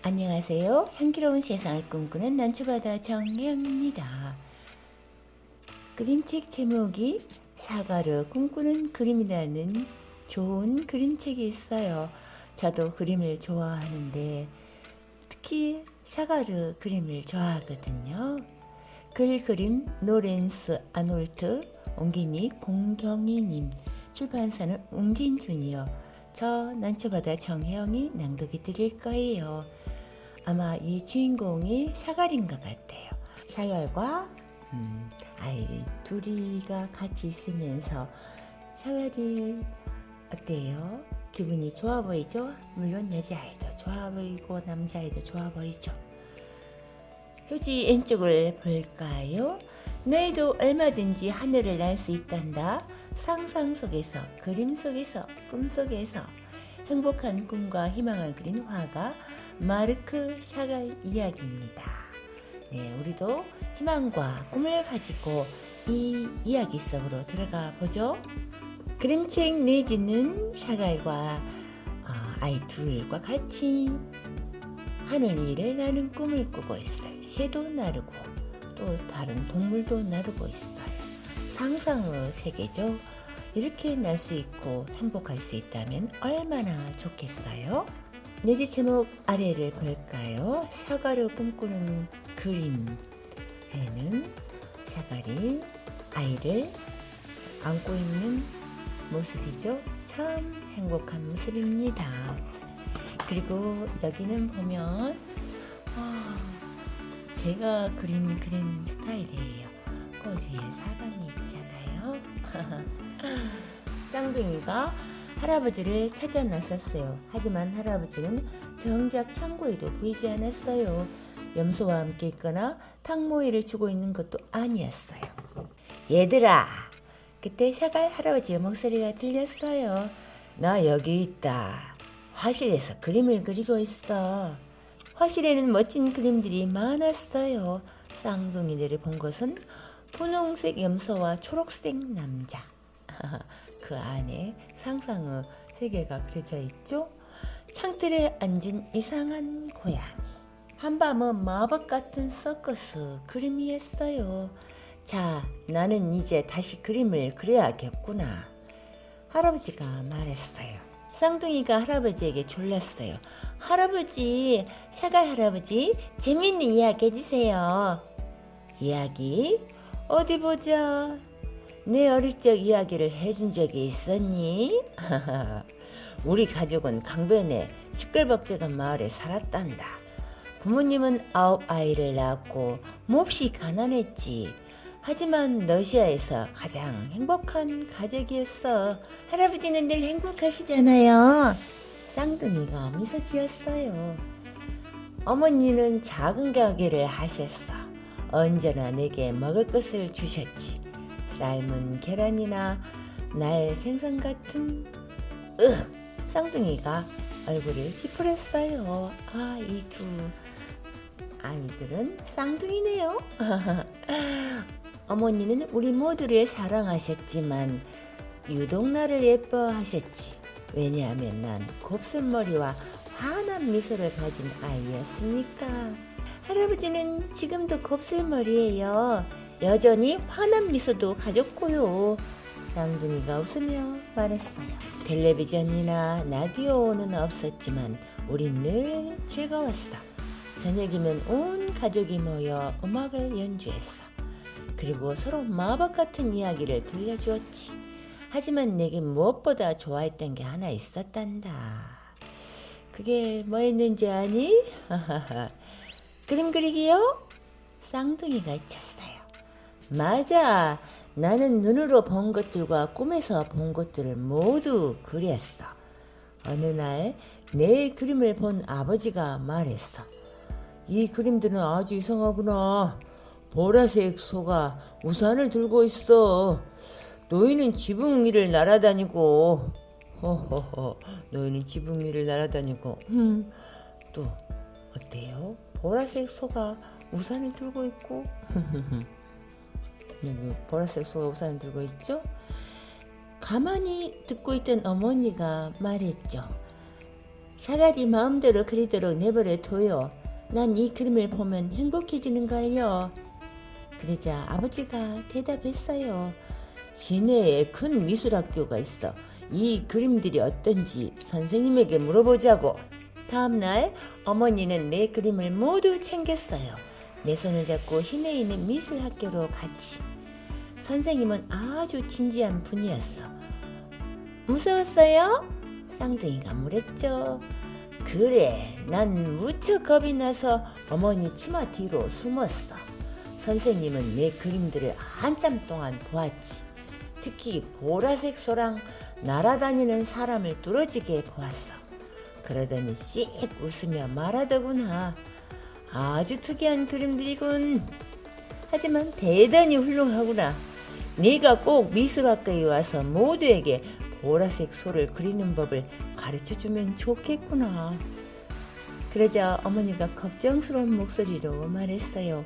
안녕하세요. 향기로운 세상을 꿈꾸는 난초바다 정혜영입니다. 그림책 제목이 사과로 꿈꾸는 그림이라는 좋은 그림책이 있어요. 저도 그림을 좋아하는데 특히 사과로 그림을 좋아하거든요. 그림 노렌스 아놀트, 옹기니 공경희님, 출판사는 웅진주니어, 저 난초바다 정혜영이 낭독해 드릴 거예요. 아마 이 주인공이 샤갈인 것 같아요. 샤갈과 아이 둘이가 같이 있으면서 샤갈이 어때요? 기분이 좋아 보이죠? 물론 여자아이도 좋아 보이고 남자아이도 좋아 보이죠. 표지 왼쪽을 볼까요? 너희도 얼마든지 하늘을 날 수 있단다. 상상 속에서, 그림 속에서, 꿈 속에서 행복한 꿈과 희망을 그린 화가 마르크 샤갈 이야기입니다. 네, 우리도 희망과 꿈을 가지고 이 이야기 속으로 들어가 보죠. 그림책 내지는 샤갈과 아이 둘과 같이 하늘 위를 나는 꿈을 꾸고 있어요. 새도 나르고 또 다른 동물도 나르고 있어요. 상상의 세계죠. 이렇게 날 수 있고 행복할 수 있다면 얼마나 좋겠어요? 내지 제목 아래를 볼까요? 사과를 꿈꾸는 그림에는 샤갈이 아이를 안고 있는 모습이죠. 참 행복한 모습입니다. 그리고 여기는 보면 제가 그린 스타일이에요. 꼬지에 사람이 있잖아요. 쌍둥이가 할아버지를 찾아 나섰어요. 하지만 할아버지는 정작 창고에도 보이지 않았어요. 염소와 함께 있거나 탕모이를 주고 있는 것도 아니었어요. 얘들아! 그때 샤갈 할아버지의 목소리가 들렸어요. 나 여기 있다. 화실에서 그림을 그리고 있어. 화실에는 멋진 그림들이 많았어요. 쌍둥이들을 본 것은 분홍색 염소와 초록색 남자. 그 안에 상상의 세계가 그려져 있죠. 창틀에 앉은 이상한 고양이. 한밤은 마법 같은 서커스 그림이었어요. 자, 나는 이제 다시 그림을 그려야겠구나. 할아버지가 말했어요. 쌍둥이가 할아버지에게 졸랐어요. 할아버지, 샤갈 할아버지, 재밌는 이야기 해주세요. 이야기? 어디 보자. 내 어릴 적 이야기를 해준 적이 있었니? 우리 가족은 강변의 시끌벅적한 마을에 살았단다. 부모님은 9아이를 낳았고 몹시 가난했지. 하지만 러시아에서 가장 행복한 가족이었어. 할아버지는 늘 행복하시잖아요. 쌍둥이가 미소 지었어요. 어머니는 작은 가게를 하셨어. 언제나 내게 먹을 것을 주셨지. 삶은 계란이나 날 생선 같은 쌍둥이가 얼굴을 찌푸렸어요. 이 두 아이들은 쌍둥이네요. 어머니는 우리 모두를 사랑하셨지만 유독 나를 예뻐하셨지. 왜냐하면 난 곱슬머리와 환한 미소를 가진 아이였으니까. 할아버지는 지금도 곱슬머리예요. 여전히 환한 미소도 가졌고요. 쌍둥이가 웃으며 말했어요. 텔레비전이나 라디오는 없었지만 우린 늘 즐거웠어. 저녁이면 온 가족이 모여 음악을 연주했어. 그리고 서로 마법 같은 이야기를 들려주었지. 하지만 내게 무엇보다 좋아했던 게 하나 있었단다. 그게 뭐였는지 아니? 그림 그리기요? 쌍둥이가 잊혔어요. 맞아. 나는 눈으로 본 것들과 꿈에서 본 것들을 모두 그렸어. 어느 날 내 그림을 본 아버지가 말했어. 이 그림들은 아주 이상하구나. 보라색 소가 우산을 들고 있어. 너희는 지붕 위를 날아다니고. 너희는 지붕 위를 날아다니고. 또 어때요? 보라색 소가 우산을 들고 있고. 여기 보라색 소가 우산을 들고 있죠? 가만히 듣고 있던 어머니가 말했죠. 샤갈이 마음대로 그리도록 내버려 둬요. 난 이 그림을 보면 행복해지는걸요. 그러자 아버지가 대답했어요. 시내에 큰 미술학교가 있어. 이 그림들이 어떤지 선생님에게 물어보자고. 다음날 어머니는 내 그림을 모두 챙겼어요. 내 손을 잡고 시내에 있는 미술학교로 갔지. 선생님은 아주 진지한 분이었어. 무서웠어요? 쌍둥이가 물었죠. 그래, 난 무척 겁이 나서 어머니 치마 뒤로 숨었어. 선생님은 내 그림들을 한참 동안 보았지. 특히 보라색 소랑 날아다니는 사람을 뚫어지게 보았어. 그러더니 씩 웃으며 말하더구나. 아주 특이한 그림들이군. 하지만 대단히 훌륭하구나. 네가 꼭 미술학과에 와서 모두에게 보라색 소를 그리는 법을 가르쳐주면 좋겠구나. 그러자 어머니가 걱정스러운 목소리로 말했어요.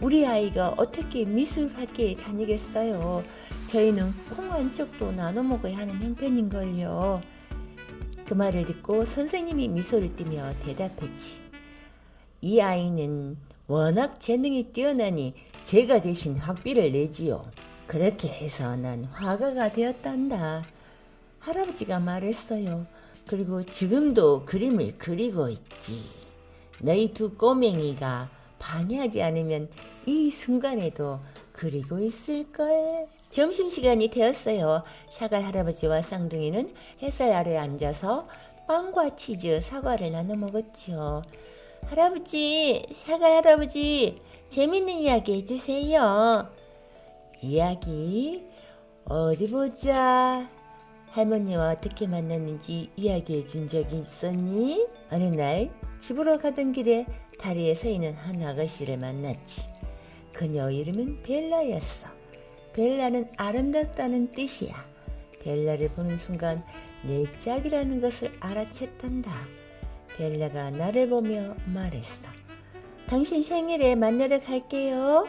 우리 아이가 어떻게 미술학교에 다니겠어요? 저희는 콩 한 쪽도 나눠 먹어야 하는 형편인걸요. 그 말을 듣고 선생님이 미소를 띠며 대답했지. 이 아이는 워낙 재능이 뛰어나니 제가 대신 학비를 내지요. 그렇게 해서 난 화가가 되었단다. 할아버지가 말했어요. 그리고 지금도 그림을 그리고 있지. 너희 두 꼬맹이가 방해하지 않으면 이 순간에도 그리고 있을걸. 점심시간이 되었어요. 샤갈 할아버지와 쌍둥이는 햇살 아래 앉아서 빵과 치즈, 사과를 나눠 먹었죠. 할아버지, 샤갈 할아버지, 재밌는 이야기 해주세요. 이야기? 어디 보자. 할머니와 어떻게 만났는지 이야기해 준 적이 있었니? 어느 날 집으로 가던 길에 다리에 서 있는 한 아가씨를 만났지. 그녀 이름은 벨라였어. 벨라는 아름답다는 뜻이야. 벨라를 보는 순간 내 짝이라는 것을 알아챘단다. 벨라가 나를 보며 말했어. 당신 생일에 만나러 갈게요.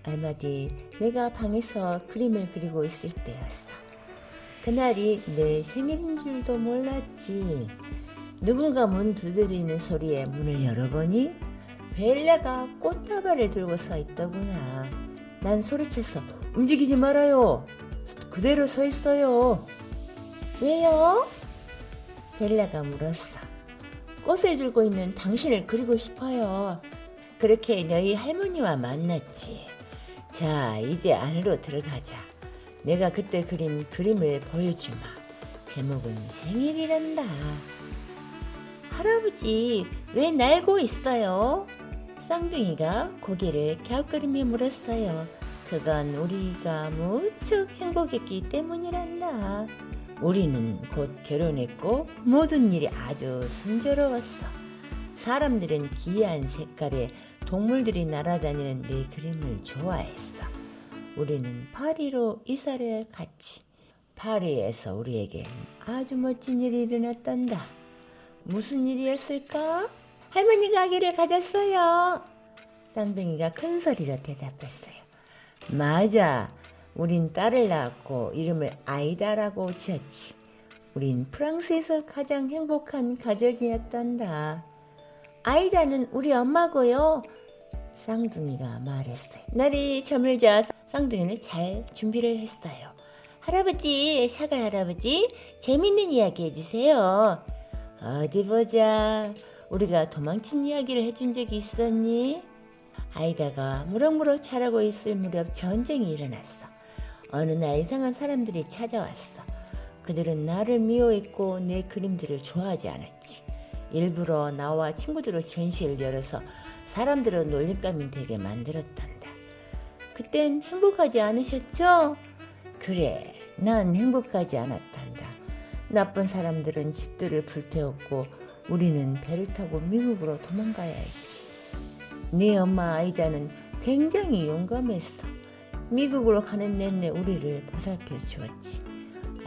얼마 뒤 내가 방에서 그림을 그리고 있을 때였어. 그날이 내 생일인 줄도 몰랐지. 누군가 문 두드리는 소리에 문을 열어보니 벨라가 꽃다발을 들고 서 있더구나. 난 소리쳤어. 움직이지 말아요. 그대로 서 있어요. 왜요? 벨라가 물었어. 꽃을 들고 있는 당신을 그리고 싶어요. 그렇게 너희 할머니와 만났지. 자, 이제 안으로 들어가자. 내가 그때 그린 그림을 보여주마. 제목은 생일이란다. 할아버지, 왜 날고 있어요? 쌍둥이가 고개를 갸웃거리며 물었어요. 그건 우리가 무척 행복했기 때문이란다. 우리는 곧 결혼했고 모든 일이 아주 순조로웠어. 사람들은 기이한 색깔의 동물들이 날아다니는 내 그림을 좋아했어. 우리는 파리로 이사를 갔지. 파리에서 우리에게 아주 멋진 일이 일어났단다. 무슨 일이었을까? 할머니 가게를 가졌어요. 쌍둥이가 큰 소리로 대답했어요. 맞아. 우린 딸을 낳았고 이름을 아이다라고 지었지. 우린 프랑스에서 가장 행복한 가족이었단다. 아이다는 우리 엄마고요. 쌍둥이가 말했어요. 날이 저물자 쌍둥이는 잘 준비를 했어요. 할아버지, 샤갈 할아버지, 재밌는 이야기 해주세요. 어디 보자. 우리가 도망친 이야기를 해준 적이 있었니? 아이다가 무럭무럭 자라고 있을 무렵 전쟁이 일어났어. 어느 날 이상한 사람들이 찾아왔어. 그들은 나를 미워했고 내 그림들을 좋아하지 않았지. 일부러 나와 친구들의 전시회를 열어서 사람들을 놀림감이 되게 만들었단다. 그땐 행복하지 않으셨죠? 그래, 난 행복하지 않았단다. 나쁜 사람들은 집들을 불태웠고 우리는 배를 타고 미국으로 도망가야 했지. 네 엄마 아이다는 굉장히 용감했어. 미국으로 가는 내내 우리를 보살펴 주었지.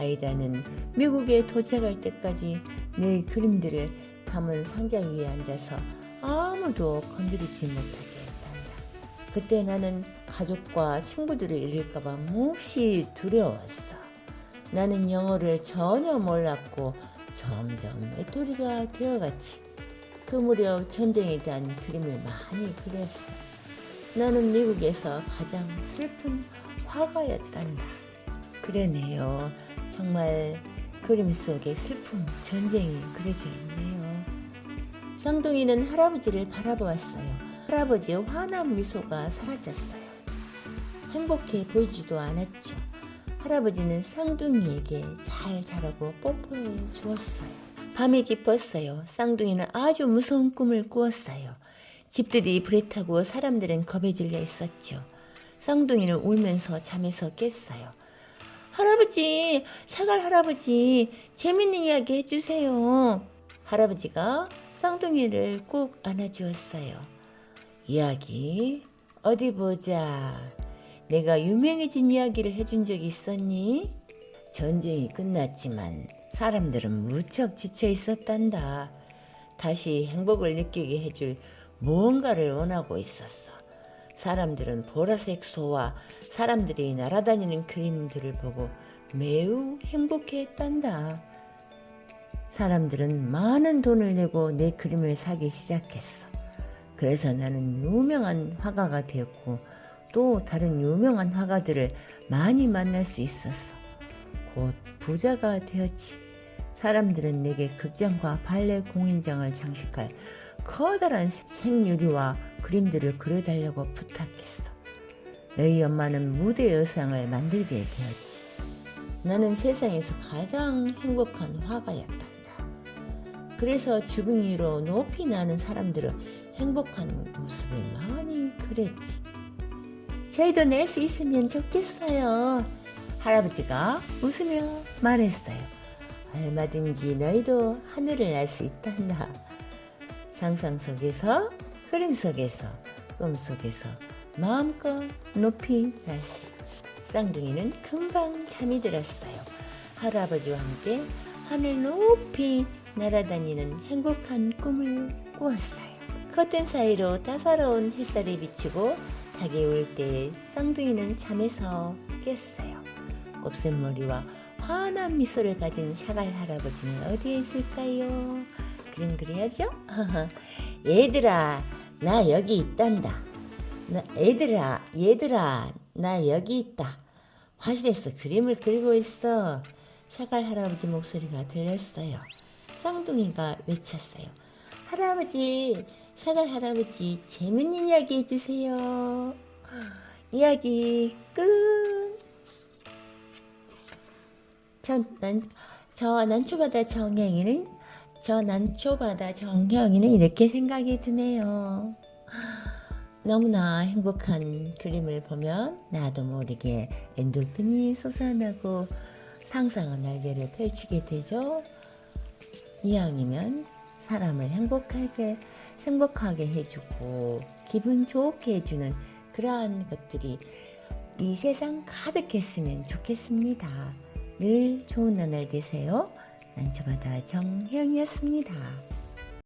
아이다는 미국에 도착할 때까지 내 그림들을 담은 상자 위에 앉아서 아무도 건드리지 못하게 했단다. 그때 나는 가족과 친구들을 잃을까봐 몹시 두려웠어. 나는 영어를 전혀 몰랐고 점점 외톨이가 되어갔지. 그 무렵 전쟁에 대한 그림을 많이 그렸어. 나는 미국에서 가장 슬픈 화가였단다. 그러네요. 정말 그림 속에 슬픔, 전쟁이 그려져 있네요. 쌍둥이는 할아버지를 바라보았어요. 할아버지의 환한 미소가 사라졌어요. 행복해 보이지도 않았죠. 할아버지는 쌍둥이에게 잘 자라고 뽀뽀해 주었어요. 밤이 깊었어요. 쌍둥이는 아주 무서운 꿈을 꾸었어요. 집들이 불에 타고 사람들은 겁에 질려 있었죠. 쌍둥이는 울면서 잠에서 깼어요. 할아버지, 샤갈 할아버지, 재밌는 이야기 해주세요. 할아버지가 쌍둥이를 꼭 안아주었어요. 이야기? 어디 보자. 내가 유명해진 이야기를 해준 적이 있었니? 전쟁이 끝났지만 사람들은 무척 지쳐 있었단다. 다시 행복을 느끼게 해줄 무언가를 원하고 있었어. 사람들은 보라색 소와 사람들이 날아다니는 그림들을 보고 매우 행복해했단다. 사람들은 많은 돈을 내고 내 그림을 사기 시작했어. 그래서 나는 유명한 화가가 되었고 또 다른 유명한 화가들을 많이 만날 수 있었어. 곧 부자가 되었지. 사람들은 내게 극장과 발레 공연장을 장식할 커다란 생유리와 그림들을 그려달라고 부탁했어. 너희 엄마는 무대 의상을 만들게 되었지. 나는 세상에서 가장 행복한 화가였단다. 그래서 주둥 위로 높이 나는 사람들은 행복한 모습을 많이 그렸지. 저희도 낼 수 있으면 좋겠어요. 할아버지가 웃으며 말했어요. 얼마든지 너희도 하늘을 날 수 있단다. 상상 속에서, 그림 속에서, 꿈 속에서 마음껏 높이 날 수 있지. 쌍둥이는 금방 잠이 들었어요. 할아버지와 함께 하늘 높이 날아다니는 행복한 꿈을 꾸었어요. 커튼 사이로 따사로운 햇살이 비치고 닭이 울 때 쌍둥이는 잠에서 깼어요. 곱슬머리와 환한 미소를 가진 샤갈 할아버지는 어디에 있을까요? 그림 그려야죠? 얘들아, 나 여기 있단다. 얘들아, 나 여기 있다. 화실에서 그림을 그리고 있어. 샤갈 할아버지 목소리가 들렸어요. 쌍둥이가 외쳤어요. 할아버지, 샤갈 할아버지, 재밌는 이야기 해주세요. 이야기 끝. 난초바다 정형이는 이렇게 생각이 드네요. 너무나 행복한 그림을 보면 나도 모르게 엔돌핀이 솟아나고 상상의 날개를 펼치게 되죠. 이왕이면 사람을 행복하게 해주고 기분 좋게 해주는 그러한 것들이 이 세상 가득했으면 좋겠습니다. 늘 좋은 나날 되세요. 난초바다 정혜영이었습니다.